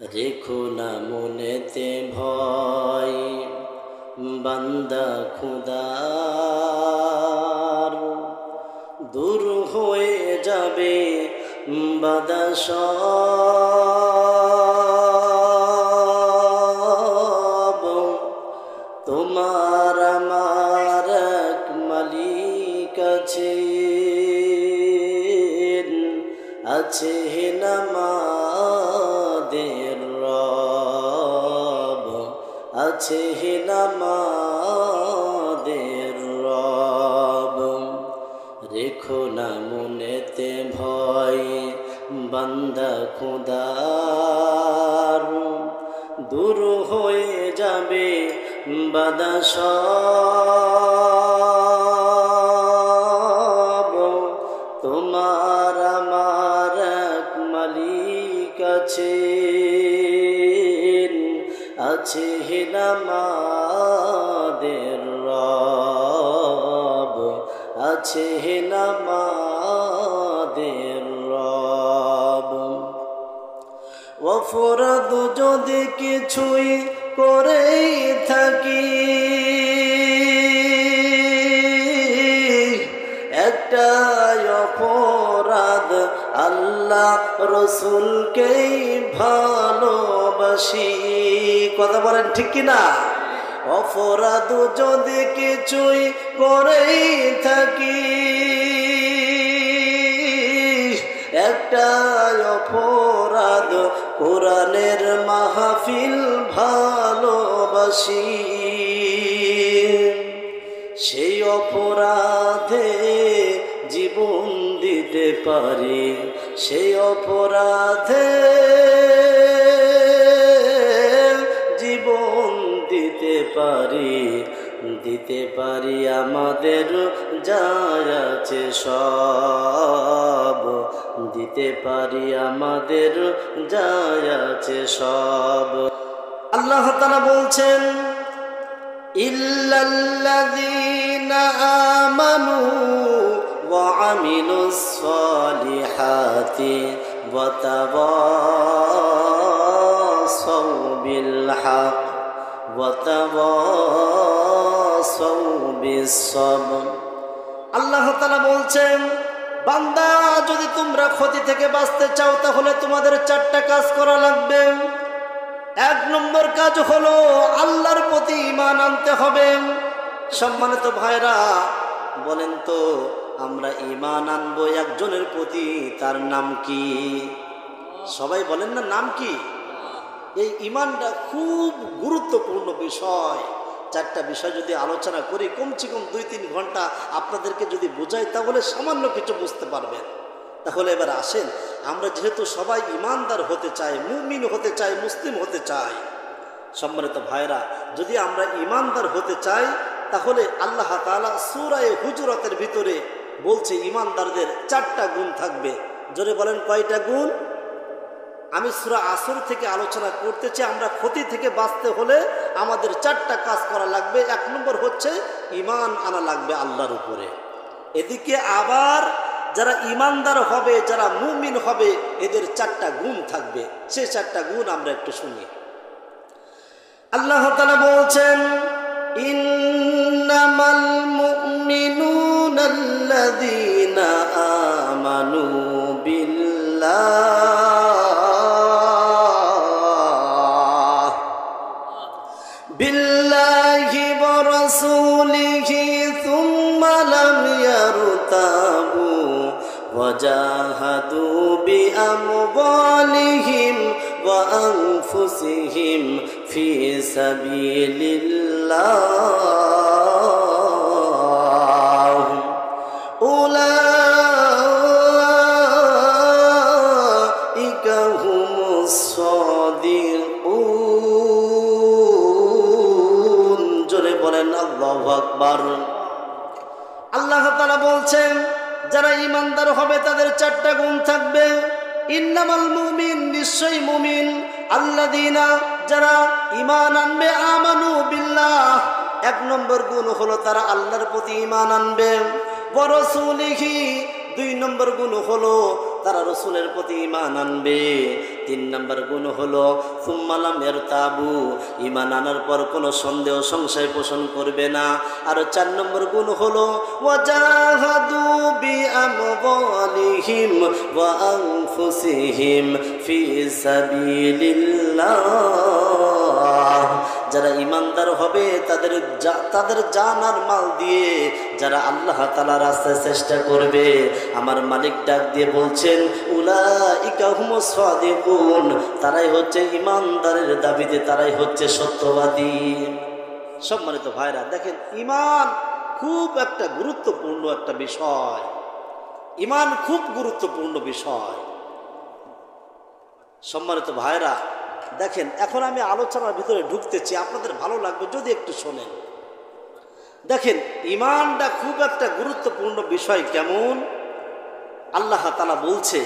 রেখো না মনেতে ভয় বান্দা খুদার, দূর হয়ে যাবে বাদা সব। তোমার আমার এক মালিক আছে নামাদের রব, আছে নামাদের রব। রেখো না মনেতে ভয় বান্দা খুদার, দূর হয়ে যাবে বাদা সব। তোমার আমার এক মালিক আছে নামাদের রব, আছে নামাদের রব। অপরাধ যদি কিছুই করেই থাকি, একটাই অপরাধ আল্লাহ রসুলকেই ভালোবাসি। কথা বলেন ঠিক কিনা? অপরাধ যদি কিছুই করেই থাকি, একটাই অপরাধ কোরআনের মাহফিল ভালোবাসি। সেই অপরাধে জীবন দিতে পারি, সেই অপরাধে জীবন দিতে পারি আমাদের যা আছে সব, দিতে পারি আমাদের যা আছে সব। আল্লাহ তাআলা বলছেন, ইল্লাল্লাযীনা আমানু ওয়া আমিলুস সালিহাতি ওয়া তাওয়াসাউ বিল হক ওয়া তাওয়াসাউ বিস সবর। আল্লাহ তাআলা বলছেন, বান্দা যদি তোমরা ক্ষতি থেকে বাঁচতে চাও তাহলে তোমাদের 4টা কাজ করা লাগবে। 1 নম্বর কাজ হলো আল্লাহর প্রতি ঈমান আনতে হবে। সম্মানিত ভাইরা, বলেন তো আমরা ঈমান আনবো একজনের প্রতি, তার নাম কি? সবাই বলেন না, নাম কি? এই ঈমানটা খুব গুরুত্বপূর্ণ বিষয়। 4টা বিষয় যদি আলোচনা করি, কমসে কম 2-3 ঘন্টা আপনাদেরকে যদি বোঝাই তাহলে সামান্য কিছু বুঝতে পারবেন। তাহলে এবার আসেন, আমরা যেহেতু সবাই ঈমানদার হতে চাই, মুমিন হতে চাই, মুসলিম হতে চাই, সম্মানিত ভাইরা, যদি আমরা ঈমানদার হতে চাই তাহলে আল্লাহ তাআলা সূরা হুজুরাতের ভিতরে বলছে ঈমানদারদের 4টা গুণ থাকবে। জোরে বলেন, কয়টা গুণ? আমি সূরা আসর থেকে আলোচনা করতেছি। আমরা ক্ষতি থেকে বাঁচতে হলে আমাদের 4টা কাজ করা লাগবে। 1 নম্বর হচ্ছে ঈমান আনা লাগবে আল্লাহর উপরে। এদিকে আবার যারা ঈমানদার হবে, যারা মুমিন হবে, এদের 4টা গুণ থাকবে। সেই 4টা গুণ আমরা একটু শুনি। আল্লাহ তাআলা বলছেন, ইন্নামাল মুমিনুনাল্লাযীনা আমানু বিল্লাহি ওয়া রাসূলিহি সুম্মা লাম ইয়ারতাবু ওয়া জাহাদু বিআমওয়ালিহিম ওয়া আনফুসিহিম ফি সাবিলিল্লাহ, উলাইকা হুমুস সাদিকুন। জোরে বলেন আল্লাহু আকবার। আল্লাহ তাআলা বলছেন, যারা ঈমানদার হবে তাদের 4টা গুণ থাকবে। ইন্নামাল মুমিন, নিশ্চয়ই মুমিন, আল্লাযীনা, যারা ঈমান আনবে, আমানু বিল্লাহ, 1 নম্বর গুণ হলো তারা আল্লাহর প্রতি ঈমান আনবে। ওয়া রাসূলিহি, 2 নম্বর গুণ হলো তারা রসুলের প্রতি ঈমান আনবে। 3 নম্বর গুণ হলো সুম্মা লাম ইয়ারতাবু, ঈমান আনার পর কোনো সন্দেহ সংশয় পোষণ করবে না। আর 4 নম্বর গুণ হলো ওয়াজাহাদু বিআমওয়ালিহিম ওয়া আনফুসিহিম ফি সাবিলিল্লাহ। যারা ঈমানদার হবে তাদের জান আর মাল দিয়ে যারা আল্লাহ তাআলার রাস্তায় চেষ্টা করবে, আমার মালিক ডাক দিয়ে বলছেন উলাইকা হুমুস সাদিকুন, তারাই হচ্ছে ঈমানদারের দাবিতে তারাই হচ্ছে সত্যবাদী। সম্মানিত ভাইরা, দেখেন ঈমান খুব একটা গুরুত্বপূর্ণ একটা বিষয়। ঈমান খুব গুরুত্বপূর্ণ বিষয়। সম্মানিত ভাইরা, দেখেন এখন আমি আলোচনার ভিতরে ঢুকতেছি, আপনাদের ভালো লাগবে যদি একটু শোনেন। দেখেন ঈমানটা খুব একটা গুরুত্বপূর্ণ বিষয়। কেমন? আল্লাহ তাআলা বলছে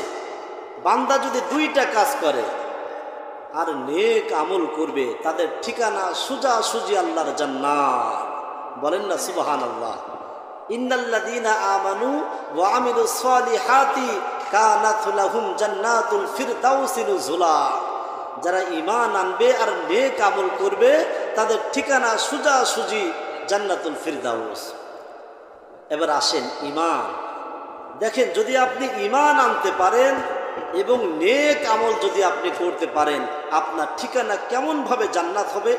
বান্দা যদি 2টা কাজ করে আর নেক আমল করবে, তাদের ঠিকানা সোজাসুজি আল্লাহর জান্নাত। বলেন না সুবহানাল্লাহ। ইন্নাল্লাযীনা আমানু ওয়া আমিলুস সালিহাতি কানাত লাহুম জান্নাতুল ফিরদাউসি নুজুলা। যারা ঈমান আনবে আর নেক আমল করবে তাদের ঠিকানা সোজাসুজি জান্নাতুল ফিরদাউস। এবার আসেন ঈমান। দেখেন যদি আপনি ঈমান আনতে পারেন এবং নেক আমল যদি আপনি করতে পারেন, আপনার ঠিকানা কেমন ভাবে জান্নাত হবে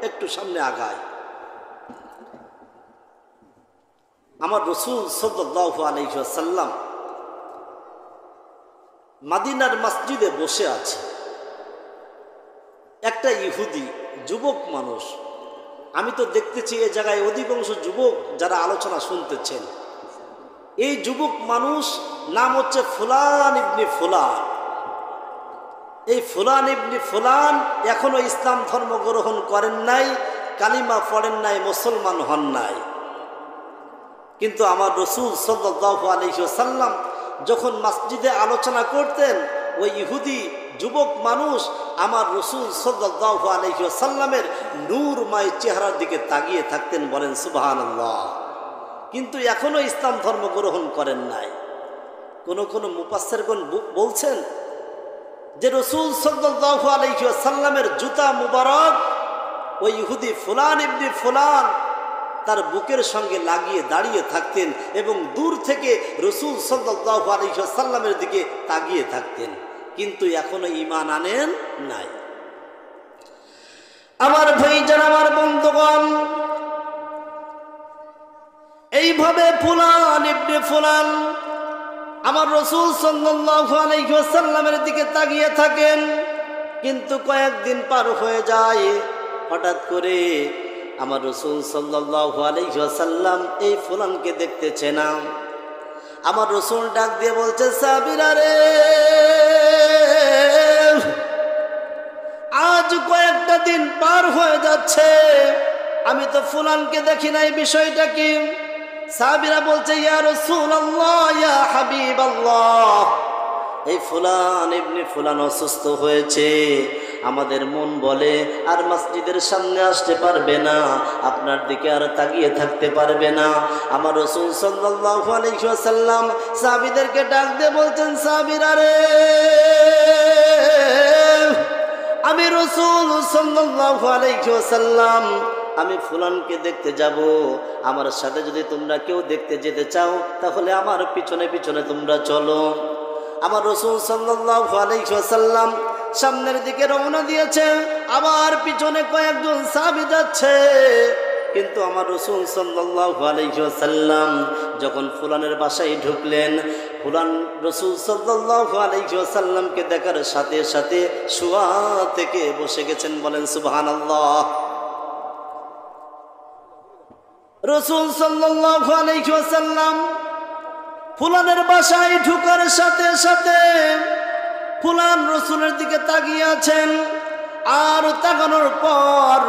একটু সামনে আগায়। আমার রাসূল সাল্লাল্লাহু আলাইহি ওয়াসাল্লাম মদিনার মসজিদে বসে আছে। একটা ইহুদি যুবক মানুষ, আমি তো দেখতেছি এই জায়গায় অধিকাংশ যুবক যারা আলোচনা শুনতেছেন, এই যুবক মানুষ নাম হচ্ছে ফুলান ইবনে ফুলান। এই ফুলান ইবনে ফুলান এখনো ইসলাম ধর্ম গ্রহণ করেন নাই, কালিমা পড়েন নাই, মুসলমান হন নাই। কিন্তু আমার রাসূল সাল্লাল্লাহু আলাইহি ওয়াসাল্লাম যখন মসজিদে আলোচনা করতেন, ওই ইহুদি যুবক মানুষ আমার রাসূল সাল্লাল্লাহু আলাইহি ওয়াসাল্লামের নূরময় চেহারার দিকে তাকিয়ে থাকতেন। বলেন সুবহানাল্লাহ। কিন্তু এখনো ইসলাম ধর্ম গ্রহণ করেন নাই। কোন মুফাসসিরগণ বলছেন যে রাসূল সাল্লাল্লাহু আলাইহি ওয়াসাল্লামের জুতা মুবারক ওই ইহুদি ফুলান ইবনে ফুলান তার বুকের সঙ্গে লাগিয়ে দাঁড়িয়ে থাকতেন এবং দূর থেকে রাসূল সাল্লাল্লাহু আলাইহি ওয়াসাল্লামের দিকে তাকিয়ে থাকতেন, কিন্তু এখনো ঈমান আনেন নাই। আমার ভাইজান, আমার বন্ধুগণ, এইভাবে ফুলান ইবনে ফুলান আমার রাসূল সাল্লাল্লাহু আলাইহি ওয়াসাল্লামের দিকে তাকিয়ে থাকেন। কিন্তু কয়েকদিন পার হয়ে যায়, হঠাৎ করে আমার রাসূল সাল্লাল্লাহু আলাইহি ওয়াসাল্লাম এই ফুলানকে দেখতেছে না। আমার রাসূল ডাক দিয়ে বলছে, সাহাবীরা রে, আজ কয়েকটা দিন পার হয়ে যাচ্ছে, আমি তো ফুলানকে দেখি নাই, বিষয়টা কি? সাহাবীরা বলছে, ইয়া রাসূলুল্লাহ, ইয়া হাবিবাল্লাহ, এই ফুলান ইবনে ফুলান অসুস্থ হয়েছে, আমাদের মন বলে আর মসজিদের সামনে আসতে পারবে না, আপনার দিকে আর তাকিয়ে থাকতে পারবে না। আমার রাসূল সাল্লাল্লাহু আলাইহি ওয়াসাল্লাম সাহাবীদেরকে ডাক দিয়ে বলছেন, সাহাবীরা রে, আমি রাসূল সাল্লাল্লাহু আলাইহি ওয়াসাল্লাম আমি ফুলানকে দেখতে যাব, আমার সাথে যদি তোমরা কেউ দেখতে যেতে চাও তাহলে আমার পিছনে পিছনে তোমরা চলো। আমার রাসূল সাল্লাল্লাহু আলাইহি ওয়াসাল্লাম সামনের দিকে রওনা দিয়েছে, আবার পিছনে কয়েকজন সাহাবী যাচ্ছে। কিন্তু আমার রাসূল সাল্লাল্লাহু আলাইহি ওয়াসাল্লাম যখন ফুলানের বাসায় ঢুকলেন, ফুলান রাসূল সাল্লাল্লাহু আলাইহি ওয়াসাল্লামকে দেখার সাথে সাথে শোয়া থেকে বসে গেছেন। বলেন সুবহানাল্লাহ। রাসূল সাল্লাল্লাহু আলাইহি ওয়াসাল্লাম ফুলানের বাসায় ঢোকার সাথে সাথে ফুলান রাসূলের দিকে তাকিয়ে আছেন, আর তাকানোর পর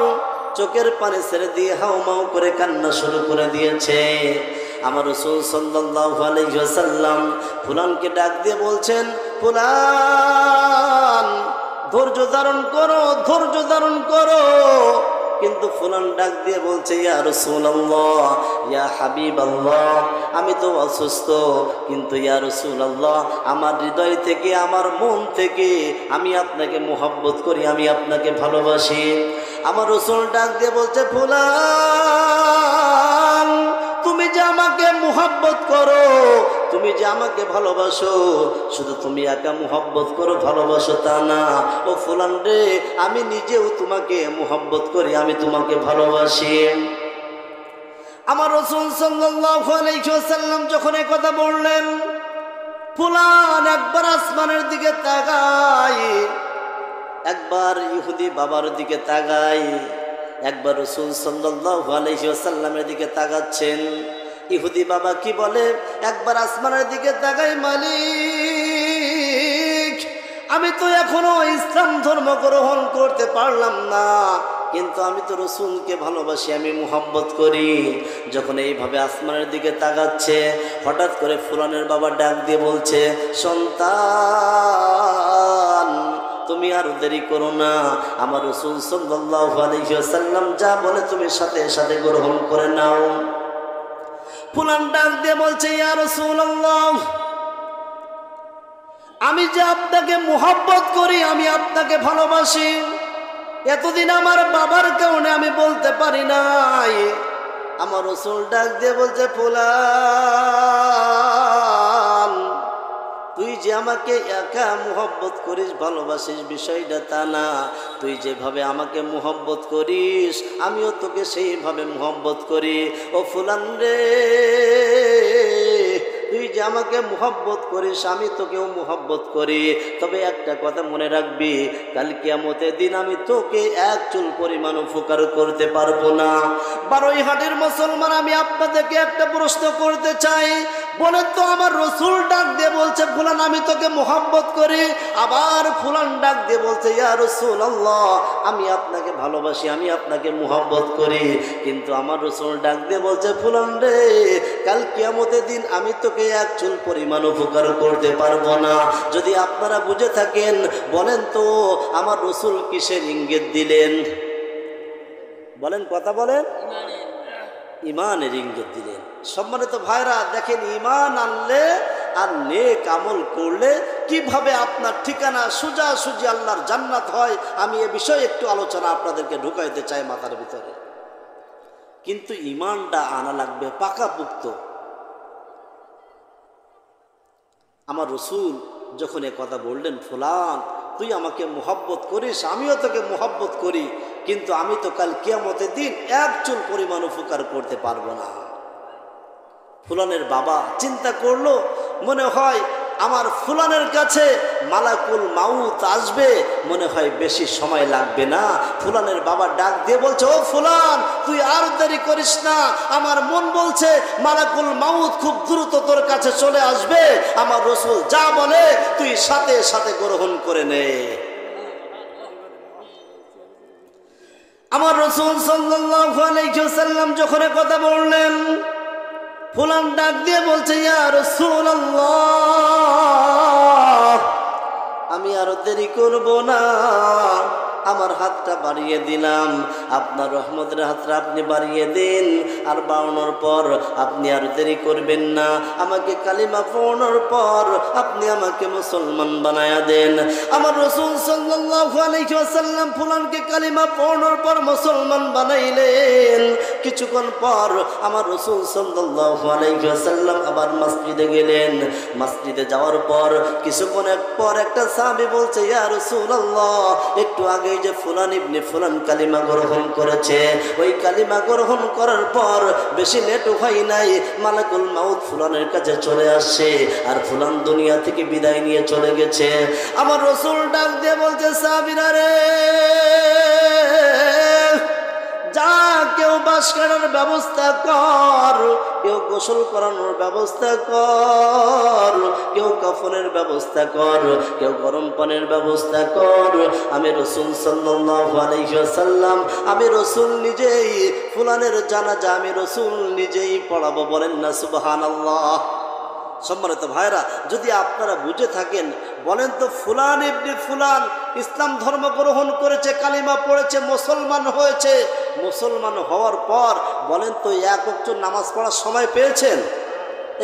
চোখের পানি ছেড়ে দিয়ে হাউমাউ করে কান্না শুরু করে দিয়েছে। আমার রাসূল সাল্লাল্লাহু আলাইহি ওয়াসাল্লাম ফুলানকে ডাক দিয়ে বলছেন, ফুলান, ধৈর্য ধারণ করো, ধৈর্য ধারণ করো, কিন্তু ফুলান ডাক দিয়ে বলছে ইয়া রাসূলুল্লাহ, ইয়া হাবিবাল্লাহ, আমি তো অসুস্থ, কিন্তু ইয়া রাসূলুল্লাহ আমার হৃদয় থেকে, আমার মন থেকে আমি আপনাকে মুহাব্বত করি, আমি আপনাকে ভালোবাসি। আমার রাসূল ডাক দিয়ে বলছে ফুলান, তুমি যে আমাকে মুহাব্বত করো, তুমি যে আমাকে ভালোবাসো, শুধু তুমি একা মুহাব্বত করো, ভালোবাসো তা না। ও ফুলান রে, আমি নিজেও তোমাকে মুহাব্বত করি, আমি তোমাকে ভালোবাসি। আমার রাসূল সাল্লাল্লাহু আলাইহি ওয়াসাল্লাম যখন এই কথা বললেন, ফুলান একবার আসমানের দিকে তাকায়, একবার ইহুদি বাবার দিকে তাকায়, একবার রাসূল সাল্লাল্লাহু আলাইহি ওয়াসাল্লামের দিকে তাকাচ্ছেন। ইহুদি বাবা কি বলে, একবার আসমানের দিকে তাকাই, মালিক আমি তো এখনো ইসলাম ধর্ম গ্রহণ করতে পারলাম না, কিন্তু আমি তো রাসূলকে ভালোবাসি, আমি মুহাব্বত করি। যখন এইভাবে আসমানের দিকে তাকাচ্ছে, হঠাৎ করে ফুলানের বাবা ডাক দিয়ে বলছে, সন্তান তুমি আর দেরি করো না, আমার রাসূল সাল্লাল্লাহু আলাইহি ওয়াসাল্লাম যা বলে তুমি সাথে সাথে গ্রহণ করে নাও। ফুলান ডাক দিয়ে বলছে, ইয়া রাসূলুল্লাহ আমি যে আপনাকে মুহাব্বত করি, আমি আপনাকে ভালোবাসি, এতদিন আমার বাবার কারণে আমি বলতে পারি নাই। আমার রাসূল ডাক দিয়ে বলছে, ফুলান তুই যে আমাকে একা মুহাব্বত করিস, ভালোবাসিস, বিষয়টা তা না। তুই যেভাবে আমাকে মুহাব্বত করিস, আমিও তোকে সেইভাবে মুহাব্বত করি। ও ফুলান রে, তুই যে আমাকে মুহাব্বত করিস, আমি তোকেও মুহাব্বত করি। তবে একটা কথা মনে রাখবি, কাল কিয়ামতের দিন আমি তোকে এক চুল পরিমাণ উপকার করতে পারবো না। বারোইহাটের মুসলমান, আমি আপনাদেরকে একটা প্রশ্ন করতে চাই, বলেন তো আমার রাসূল ডাক দিয়ে বলছে ফুলান আমি তোকে মুহাব্বত করি, আবার ফুলান ডাক দিয়ে বলছে ইয়া রাসূলুল্লাহ আমি আপনাকে ভালোবাসি, আমি আপনাকে মুহাব্বত করি। কিন্তু আমার রাসূল ডাক দিয়ে বলছে, ফুলান রে কাল কিয়ামতের দিন আমি তোকে এক চুল পরিমাণ উপকার করতে পারবো না। যদি আপনারা বুঝে থাকেন বলেন তো আমার রাসূল কিসের ইঙ্গিত দিলেন? বলেন, কথা বলেন। ইমানের ইঙ্গিত দিলেন। সম্মানিত ভাইরা দেখেন, ইমান আনলে আর নেক আমল করলে কিভাবে আপনার ঠিকানা সোজাসুজি আল্লাহর জান্নাত হয়, আমি এ বিষয়ে একটু আলোচনা আপনাদেরকে ঢুকাইতে চাই মাথার ভিতরে। কিন্তু ইমানটা আনা লাগবে পাকাপুক্ত। আমার রাসূল যখন এ কথা বললেন, ফুলান তুই আমাকে মুহাব্বত করিস, আমিও তোকে মুহাব্বত করি, কিন্তু আমি তো কাল কিয়ামতের দিন এক চুল পরিমাণ উপকার করতে পারবো না। ফুলানের বাবা চিন্তা করলো, মনে হয় আমার ফুলানের কাছে মালাকুল মাউত আসবে, মনে হয় বেশি সময় লাগবে না। ফুলানের বাবা ডাক দিয়ে বলছে, ও ফুলান তুই আর দেরি করিস না, আমার মন বলছে মালাকুল মাউত খুব দ্রুত তোর কাছে চলে আসবে। আমার রাসূল যা বলে তুই সাথে সাথে গ্রহণ করে নে। আমার রাসূল সাল্লাল্লাহু আলাইহি ওয়াসাল্লাম যখন কথা বললেন, ফুলান ডাক দিয়ে বলছে, ইয়া রাসূলুল্লাহ আমি আর দেরি করব না, আমার হাতটা বাড়িয়ে দিলাম, আপনার রহমতের হাতটা আপনি বাড়িয়ে দিন, আর বাড়ানোর পর আপনি আর দেরি করবেন না, আমাকে কালিমা পড়ানোর পর আপনি আমাকে মুসলমান বানায়া দেন। আমার রাসূল সাল্লাল্লাহু আলাইহি ওয়াসাল্লাম ফুলানকে কালিমা পড়ানোর পর মুসলমান বানাইলেন। কিছুক্ষণ পর আমার রাসূল সাল্লাল্লাহু আলাইহি ওয়াসাল্লাম আবার মসজিদে গেলেন। মসজিদে যাওয়ার পর কিছুক্ষণ পর একটা সাহাবী বলছে, ইয়া রাসূলুল্লাহ একটু আগে যে ফুলান ইবনে ফুলান কালিমা গ্রহণ করেছে, ওই কালিমা গ্রহণ করার পর বেশি লেট হয় নাই, মালাকুল মাউত ফুলানের কাছে চলে আসছে, আর ফুলান দুনিয়া থেকে বিদায় নিয়ে চলে গেছে। আমার রাসূল ডাক দিয়ে বলছে, সাহাবীরা রে যা, কেউ বাঁশ কাটার ব্যবস্থা কর, কেউ গোসল করানোর ব্যবস্থা কর, কেউ কাফনের ব্যবস্থা কর, কেউ গরম পানির ব্যবস্থা কর। আমি রাসূল সাল্লাল্লাহু আলাইহি ওয়াসাল্লাম, আমি রাসূল নিজেই ফুলানের জানাজা আমি রাসূল নিজেই পড়াবো। বলেন না সুবহানাল্লাহ। সম্মানিত ভাইরা, যদি আপনারা বুঝে থাকেন বলেন তো, ফুলান ইবনে ফুলান ইসলাম ধর্ম গ্রহণ করেছে, কালিমা পড়েছে, মুসলমান হয়েছে, মুসলমান হওয়ার পর বলেন তো এক ওয়াক্ত নামাজ পড়ার সময় পেয়েছেন?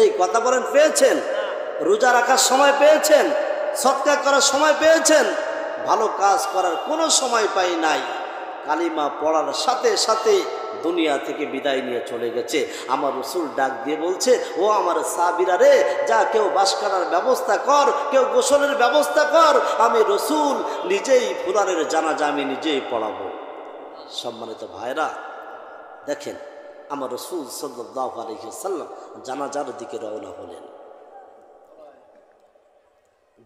এই কথা বলেন, পেয়েছেন? রোজা রাখার সময় পেয়েছেন? সদকা করার সময় পেয়েছেন? ভালো কাজ করার কোনো সময় পাই নাই। কালিমা পড়ার সাথে সাথে দুনিয়া থেকে বিদায় নিয়ে চলে গেছে। আমার রসুল ডাক দিয়ে বলছে, ও আমার সাহাবীরা রে, যা কেউ বাস করার ব্যবস্থা কর, কেউ গোসলের ব্যবস্থা কর, আমি রসুল নিজেই ফুলানের জানাজা আমি নিজেই পড়াবো। সম্মানিত ভাইরা, দেখেন আমার রসুল সাল্লাল্লাহু আলাইহি ওয়াসাল্লাম জানাজার দিকে রওনা হলেন।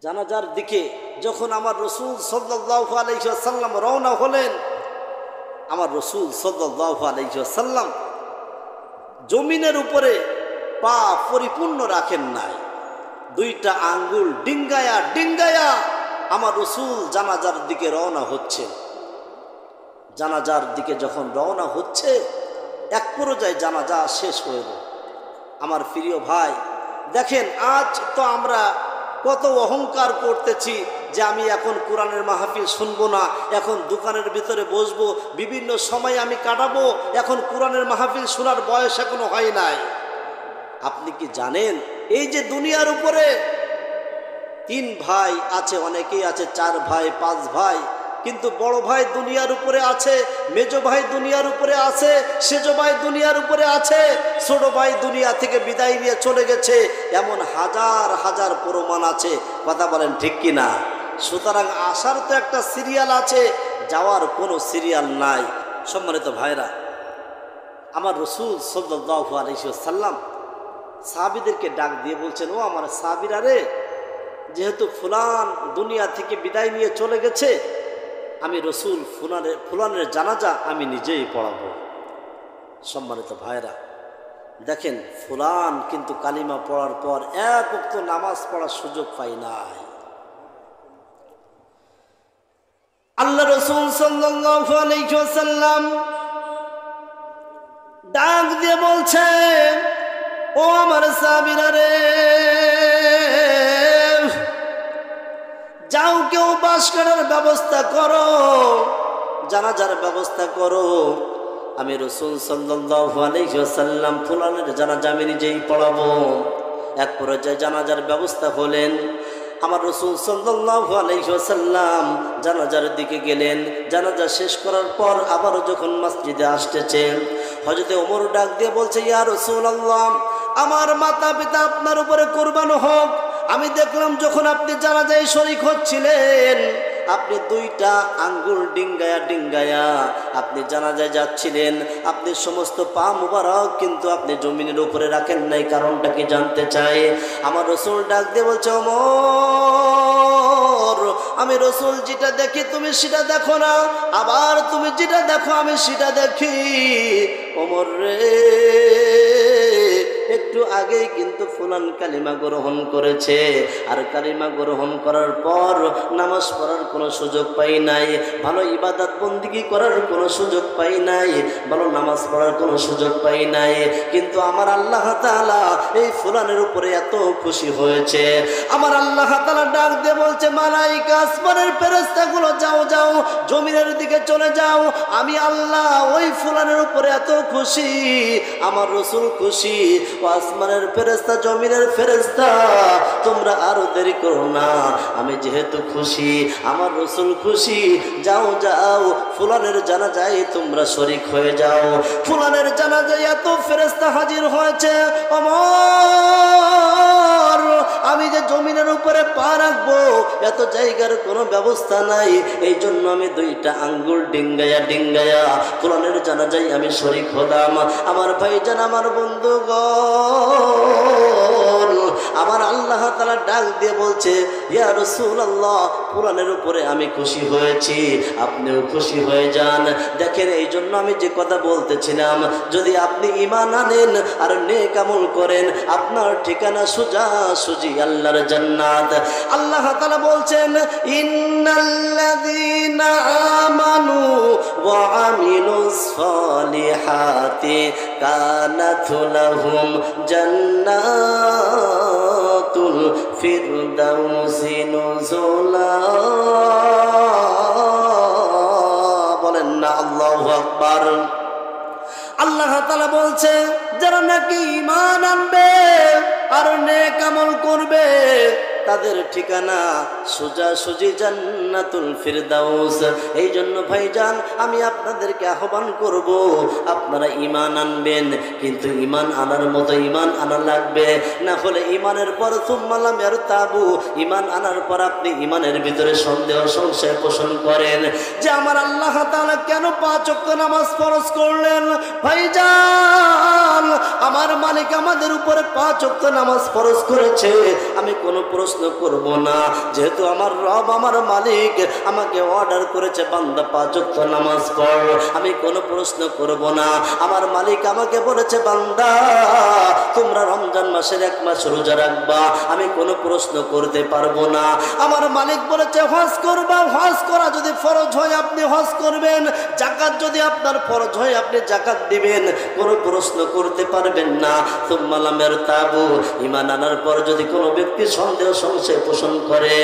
জানাজার দিকে যখন আমার রসুল সাল্লাল্লাহু আলাইহি ওয়াসাল্লাম রওনা হলেন, আমার রসুল সাল্লাল্লাহু আলাইহি ওয়াসাল্লাম জমিনের উপরে পা পরিপূর্ণ রাখেন নাই, দুইটা আঙ্গুল ডিঙ্গায়া ডিঙ্গায়া আমার রসুল জানাজার দিকে রওনা হচ্ছে। জানাজার দিকে যখন রওনা হচ্ছে, এক পর্যায়ে জানাজা শেষ হয়ে গেল। আমার প্রিয় ভাই, দেখেন আজ তো আমরা কত অহংকার করতেছি যে আমি এখন কোরআনের মাহফিল শুনবো না, এখন দোকানের ভিতরে বসবো, বিভিন্ন সময় আমি কাটাবো, এখন কোরআনের মাহফিল শোনার বয়স এখনো হয় নাই। আপনি কি জানেন এই যে দুনিয়ার উপরে 3 ভাই আছে, অনেকেই আছে 4 ভাই 5 ভাই, কিন্তু বড় ভাই দুনিয়ার উপরে আছে, মেজো ভাই দুনিয়ার উপরে আছে, সেজো ভাই দুনিয়ার উপরে আছে, ছোট ভাই দুনিয়া থেকে বিদায় নিয়ে চলে গেছে, এমন হাজার হাজার প্রমাণ আছে। কথা বলেন ঠিক কিনা? সুতরাং আসার তো একটা সিরিয়াল আছে, যাওয়ার কোনো সিরিয়াল নাই। সম্মানিত ভাইরা, আমার রসুল সাল্লাল্লাহু আলাইহি ওয়াসাল্লাম সাহাবীদেরকে ডাক দিয়ে বলছেন, ও আমার সাহাবীরা রে, যেহেতু ফুলান দুনিয়া থেকে বিদায় নিয়ে চলে গেছে, আমি রসুল ফুলানের জানাজা আমি নিজেই পড়াবো। সম্মানিত ভাইরা, দেখেন ফুলান কিন্তু কালিমা পড়ার পর এক ওয়াক্ত নামাজ পড়ার সুযোগ পাই নাই। আল্লাহ রসুল সাল্লাল্লাহু আলাইহি ওয়াসাল্লাম ডাক দিয়ে বলছে, ও আমার সাহাবীরা রে, যাও কেউ বাস করার ব্যবস্থা করো, জানাজার ব্যবস্থা করো। আমি রসুল সাল্লাল্লাহু আলাইহি ওয়াসাল্লাম ফুলানের জানাজা আমি নিজেই পড়াবো। এক পর্যায়ে জানাজার ব্যবস্থা হলেন। আমার রসুল সাল্লাল্লাহু আলাইহি ওয়াসাল্লাম জানাজার দিকে গেলেন। জানাজা শেষ করার পর আবারও যখন মসজিদে আসতেছে, হযরতে ওমর ডাক দিয়ে বলছে, ইয়া রাসূলুল্লাহ, আমার মাতা পিতা আপনার উপরে কুরবান হোক। আমি দেখলাম যখন আপনি জানাজায় শরীক হচ্ছিলেন, আপনি 2টা আঙ্গুল ডিঙ্গায়া ডিঙ্গায়া আপনি জানাজায় যাচ্ছিলেন, আপনি সমস্ত পা মুবারক কিন্তু আপনি জমিনের উপরে রাখেন নাই, কারণটা কি জানতে চাই? আমার রসুল ডাক দিয়ে বলছে, ওমর, আমি রসুল যেটা দেখি তুমি সেটা দেখো না, আবার তুমি যেটা দেখো আমি সেটা দেখি। ওমর রে, একটু আগেই কিন্তু ফুলান কালিমা গ্রহণ করেছে, আর কালিমা গ্রহণ করার পর নামাজ পড়ার কোনো সুযোগ পাই নাই, ভালো ইবাদত বন্দিগি করার কোনো সুযোগ পাই নাই, ভালো নামাজ পড়ার কোনো সুযোগ পাই নাই, কিন্তু আমার আল্লাহ তাআলা এই ফুলানের উপরে এত খুশি হয়েছে। আমার আল্লাহ তাআলা ডাক দিয়ে বলছে, মালাইকা আসমানের ফেরেশতাগুলো যাও যাও জমিনের দিকে চলে যাও, আমি আল্লাহ ওই ফুলানের উপরে এত খুশি, আমার রসুল খুশি, আসমানের ফেরেশতা জমিনের ফেরেশতা তোমরা আরো দেরি করো না, আমি যেহেতু খুশি, আমার রসুল খুশি, যাও যাও ফুলানের জানাজায় তোমরা শরীক হয়ে যাও। ফুলানের জানাজায় এত ফেরেশতা হাজির হয়েছে, ওমর, আমি যে জমিনের উপরে পা রাখবো এত জায়গার কোনো ব্যবস্থা নাই, এই জন্য আমি 2টা আঙ্গুল ডিঙ্গায়া ডিঙ্গায়া ফুলানের জানাজায় আমি শরীক হলাম। আমার ভাইজান, আমার বন্ধুগণ, আমার আল্লাহ তাআলা ডাক দিয়ে বলছে, ইয়া রাসূলুল্লাহ, ফুলানের উপরে আমি খুশি হয়েছি, আপনিও খুশি হয়ে যান। দেখেন, এই জন্য আমি যে কথা বলতেছিলাম, যদি আপনি ঈমান আনেন আর নেক আমল করেন, আপনার ঠিকানা সোজা সুজি আল্লাহর জান্নাত। আল্লাহ তাআলা বলছেন, ইন্নাল্লাযীনা আমানু ওয়া আমিলুস সালিহাতি কানাত লাহুম জান্নাতুল ফিরদাউসি নুজুলা। বলেন না আল্লাহু আকবার। আল্লাহ তাআলা বলছে যারা নাকি ঈমান আনবে আর নেক আমল করবে তাদের ঠিকানা সোজাসুজি জান্নাতুল ফিরদাউস। এই জন্য ভাইজান আমি আপনাদেরকে আহ্বান করব, আপনারা ঈমান আনবেন, কিন্তু ঈমান আনার মতো ঈমান আনা লাগবে, না হলে ঈমানের পর সুম্মা লাম ইয়ারতাবু, ঈমান আনার পর আপনি ঈমানের ভিতরে সন্দেহ সংশয় পোষণ করেন যে আমার আল্লাহ তাআলা কেন 5 ওয়াক্ত নামাজ ফরজ করলেন। ভাইজান আমার মালিক আমাদের উপরে 5 ওয়াক্ত নামাজ ফরজ করেছে, আমি কোনো প্রশ্ন করব না, যেহেতু আমার রব আমার মালিক আমাকে অর্ডার করেছে বান্দা 5 ওয়াক্ত নামাজ পড়, আমি কোনো প্রশ্ন করব না। আমার মালিক আমাকে বলেছে বান্দা তোমরা রমজান মাসের 1 মাস রোজা রাখবা, আমি কোনো প্রশ্ন করতে পারবো না। আমার মালিক বলেছে হজ করবা, হজ করা যদি ফরজ হয় আপনি হজ করবেন, যাকাত যদি আপনার ফরজ হয় আপনি যাকাত দিবেন, কোনো প্রশ্ন করতে পারবেন না। সুম্মা লাম ইয়ারতাবু, ঈমান আনার পর যদি কোনো ব্যক্তি সন্দেহ সংশয় পোষণ করে,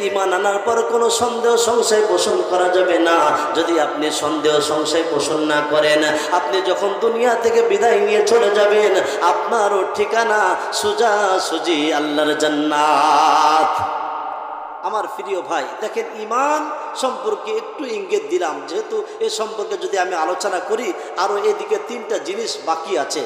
ঈমান আনার পর কোনো সন্দেহ সংশয় পোষণ করা যাবে না। যদি আপনি সন্দেহ সংশয় পোষণ না করেন, আপনি যখন দুনিয়া থেকে বিদায় নিয়ে চলে যাবেন আপনারও ঠিকানা সোজাসুজি আল্লাহর জান্নাত। আমার প্রিয় ভাই দেখেন, ঈমান সম্পর্কে একটু ইঙ্গিত দিলাম, যেহেতু এ সম্পর্কে যদি আমি আলোচনা করি আরও এদিকে 3টা জিনিস বাকি আছে।